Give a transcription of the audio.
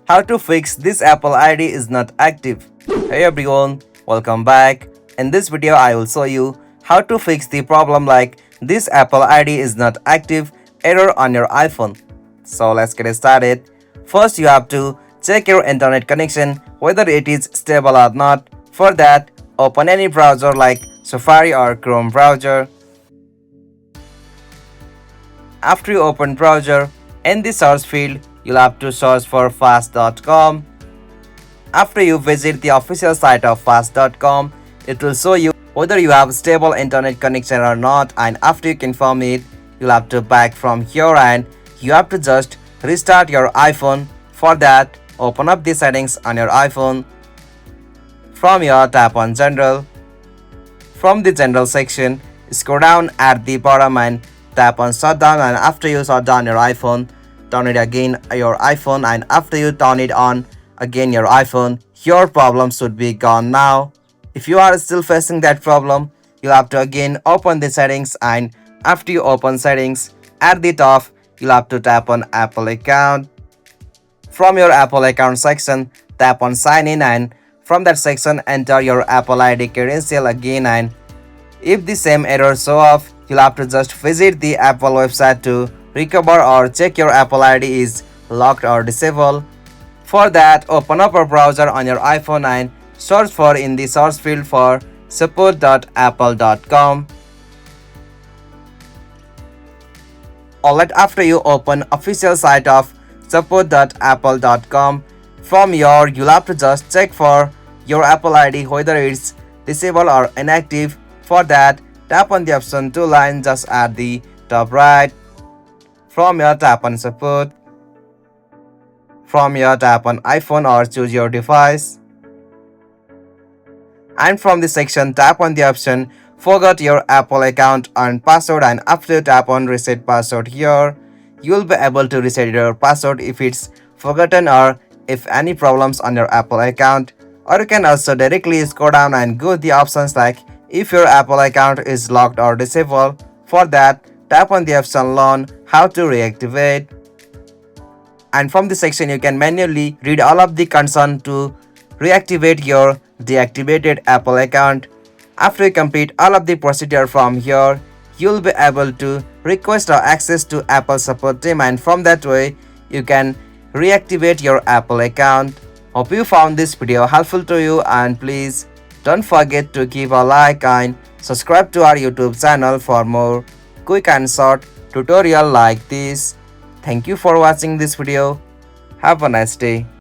How to fix this Apple ID is not active. Hey everyone, welcome back. In this video I will show you how to fix the problem like this Apple ID is not active error on your iPhone. So let's get started. First you have to check your internet connection whether it is stable or not. For that, open any browser like Safari or Chrome browser. After you open browser, in the search field, you'll have to search for fast.com. After you visit the official site of fast.com, it will show you whether you have stable internet connection or not, and after you confirm it, you'll have to back from here and you have to just restart your iPhone. For that, open up the settings on your iPhone. From here, tap on General. From the General section, scroll down at the bottom and tap on Shutdown, and after you shut down your iPhone, turn it again your iPhone, and after you turn it on again your iPhone, your problem should be gone now. If you are still facing that problem, you have to again open the settings, and after you open settings, at the top you'll have to tap on Apple account. From your Apple account section, tap on sign in, and from that section enter your Apple ID credential again, and if the same error show up, you'll have to just visit the Apple website to recover or check your Apple ID is locked or disabled. For that, open up a browser on your iPhone and search for in the search field for support.apple.com. Alright, after you open official site of support.apple.com, from here you'll have to just check for your Apple ID whether it's disabled or inactive. For that, tap on the option 2 line just at the top right. From here, tap on support. From here, tap on iPhone or choose your device. And from the section, tap on the option forgot your Apple account and password, and after you tap on reset password here, you will be able to reset your password if it's forgotten or if any problems on your Apple account. Or you can also directly scroll down and go the options like if your Apple account is locked or disabled. For that, tap on the option learn how to reactivate. And from the section you can manually read all of the concern to reactivate your deactivated Apple account. After you complete all of the procedure from here, you'll be able to request or access to Apple support team, and from that way you can reactivate your Apple account. Hope you found this video helpful to you, and please don't forget to give a like and subscribe to our YouTube channel for more quick and short tutorial like this. Thank you for watching this video. Have a nice day.